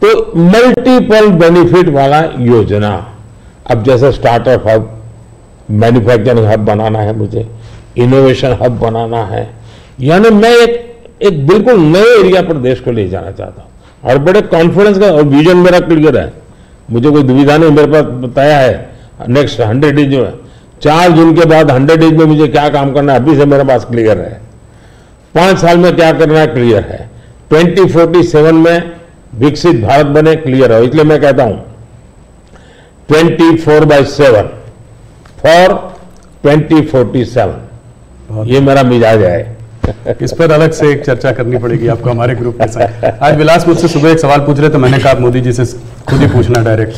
तो multiple benefit वाला योजना, अब जैसे स्टार्टअप हब, मैन्युफैक्चरिंग हब बनाना है, मुझे इनोवेशन हब बनाना है, यानी मैं एक बिल्कुल नए एरिया पर देश को ले जाना चाहता हूं और बड़े कॉन्फिडेंस का, और विजन मेरा क्लियर है, मुझे कोई दुविधा नहीं, मेरे पास बताया है नेक्स्ट 100 डेज में, 4 जून के बाद 100 डेज में मुझे क्या काम करना है अभी से मेरे पास क्लियर है, 5 साल में क्या करना है क्लियर है, 2047 में विकसित भारत बने क्लियर है। इसलिए मैं कहता हूं 24/7 फॉर 2047, ये मेरा मिजाज है। इस पर अलग से एक चर्चा करनी पड़ेगी आपको हमारे ग्रुप के साथ। आज विलास मुझसे सुबह एक सवाल पूछ रहे तो मैंने कहा मोदी जी से खुद ही पूछना डायरेक्ट।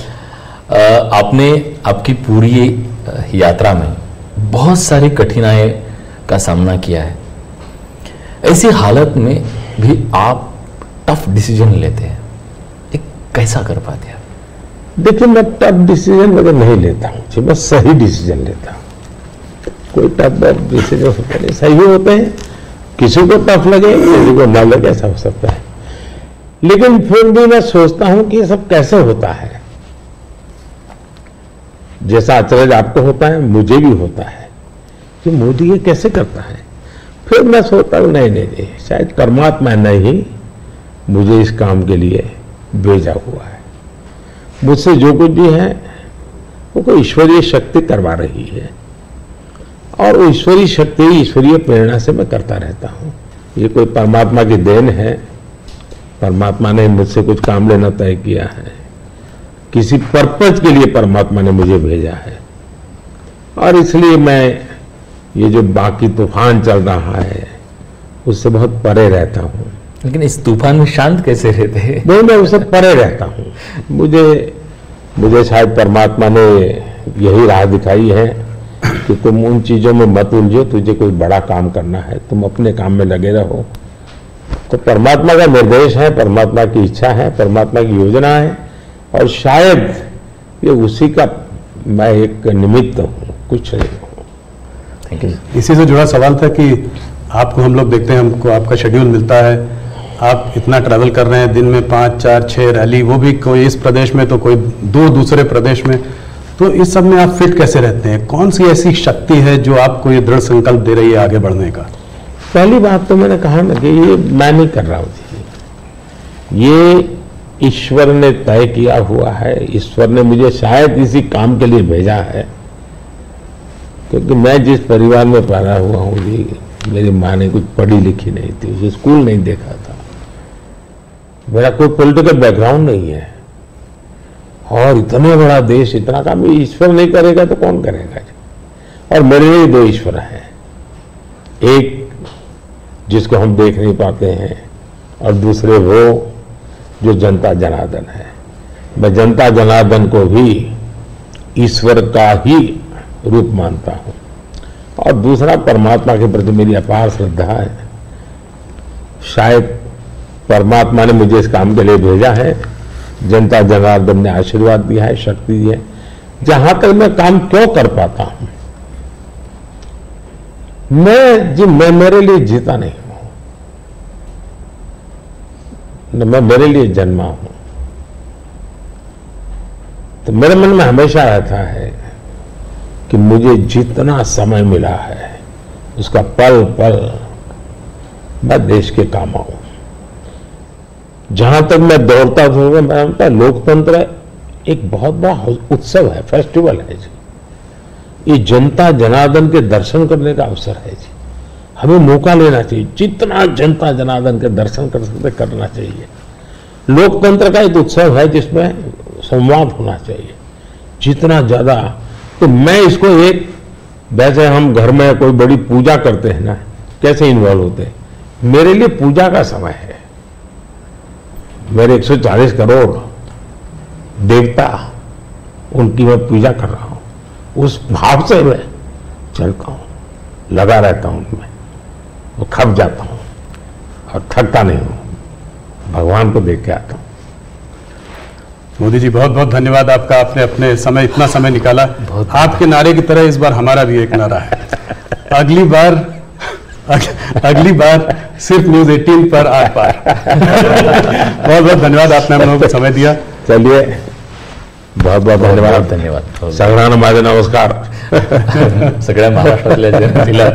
आपने आपकी पूरी यात्रा में बहुत सारी कठिनाई का सामना किया है, ऐसी हालत में भी आप टफ डिसीजन लेते हैं, ये कैसा कर पाते हैं? देखिए, मैं टफ डिसीजन वगैरह नहीं लेता हूँ, बस सही डिसीजन लेता हूँ। कोई टफ डिसीजन होते नहीं, सही होते हैं, किसी को टफ लगे किसी को न लगे, ऐसा हो सकता है, लेकिन फिर भी मैं सोचता हूं कि ये सब कैसे होता है। जैसा अचरज आपको होता है मुझे भी होता है कि मोदी ये कैसे करता है। फिर मैं सोचता हूं नहीं, शायद परमात्मा ने ही मुझे इस काम के लिए भेजा हुआ है, मुझसे जो कुछ भी है वो कोई ईश्वरीय शक्ति करवा रही है, और वो ईश्वरीय शक्ति, ईश्वरीय प्रेरणा से मैं करता रहता हूं। ये कोई परमात्मा की देन है, परमात्मा ने मुझसे कुछ काम लेना तय किया है, किसी पर्पज के लिए परमात्मा ने मुझे भेजा है, और इसलिए मैं ये जो बाकी तूफान चल रहा है उससे बहुत परे रहता हूं। लेकिन इस तूफान में शांत कैसे रहते हैं? नहीं, मैं उससे परे रहता हूं। मुझे शायद परमात्मा ने यही राह दिखाई है कि तुम उन चीजों में मत उलझो, तुझे कोई बड़ा काम करना है, तुम अपने काम में लगे रहो। तो परमात्मा का निर्देश है, परमात्मा की इच्छा है, परमात्मा की योजना है, और शायद ये उसी का मैं एक निमित्त हूँ, कुछ नहीं हूँ। Thank you. इसी से जुड़ा सवाल था कि आपको हम लोग देखते हैं, हमको आपका शेड्यूल मिलता है, आप इतना ट्रैवल कर रहे हैं, दिन में 5, 4, 6 रैली, वो भी कोई इस प्रदेश में तो कोई 2 दूसरे प्रदेश में, तो इस सब में आप फिट कैसे रहते हैं? कौन सी ऐसी शक्ति है जो आपको ये दृढ़ संकल्प दे रही है आगे बढ़ने का? पहली बात तो मैंने कहा ना कि ये मैं नहीं कर रहा हूं, ये ईश्वर ने तय किया हुआ है, ईश्वर ने मुझे शायद इसी काम के लिए भेजा है, क्योंकि मैं जिस परिवार में पैदा हुआ हूं, मेरी माँ ने कुछ पढ़ी लिखी नहीं थी, उसे स्कूल नहीं देखा था, मेरा कोई पॉलिटिकल बैकग्राउंड नहीं है, और इतना बड़ा देश, इतना काम ईश्वर नहीं करेगा तो कौन करेगा? और मेरे लिए 2 ईश्वर हैं, एक जिसको हम देख नहीं पाते हैं, और दूसरे वो जो जनता जनार्दन है। मैं जनता जनार्दन को भी ईश्वर का ही रूप मानता हूं, और दूसरा परमात्मा के प्रति मेरी अपार श्रद्धा है। शायद परमात्मा ने मुझे इस काम के लिए भेजा है, जनता जनार्दन ने आशीर्वाद दिया है, शक्ति दी है। जहां तक मैं काम क्यों कर पाता हूं, मैं मेरे लिए जीता नहीं हूं, मैं मेरे लिए जन्मा हूं। तो मेरे मन में हमेशा रहता है कि मुझे जितना समय मिला है उसका पल पल मैं देश के काम आऊं। जहां तक मैं दौड़ता हूं, मैं मानता लोकतंत्र एक बहुत बड़ा उत्सव है, फेस्टिवल है जी। ये जनता जनार्दन के दर्शन करने का अवसर है जी, हमें मौका लेना चाहिए, जितना जनता जनार्दन के दर्शन कर सकते करना चाहिए। लोकतंत्र का एक उत्सव है जिसमें संवाद होना चाहिए जितना ज्यादा। तो मैं इसको एक, वैसे हम घर में कोई बड़ी पूजा करते हैं ना, कैसे इन्वॉल्व होते हैं, मेरे लिए पूजा का समय है। मेरे 140 करोड़ देवता, उनकी मैं पूजा कर रहा हूं, उस भाव से मैं चलता हूं, लगा रहता हूं उनमें, वो खप जाता हूं और थकता नहीं हूं, भगवान को देख के आता हूं। मोदी जी बहुत बहुत धन्यवाद आपका, आपने अपने समय इतना समय निकाला। आपके नारे की तरह इस बार हमारा भी एक नारा है, अगली बार अगली बार सिर्फ न्यूज़ 18 पर आर पार। बहुत बहुत धन्यवाद, आपने हम लोगों को समय दिया। चलिए, बहुत बहुत धन्यवाद। धन्यवाद सगळ्यांना माझे नमस्कार. सगळ्या महाराष्ट्रातल्या जनतेला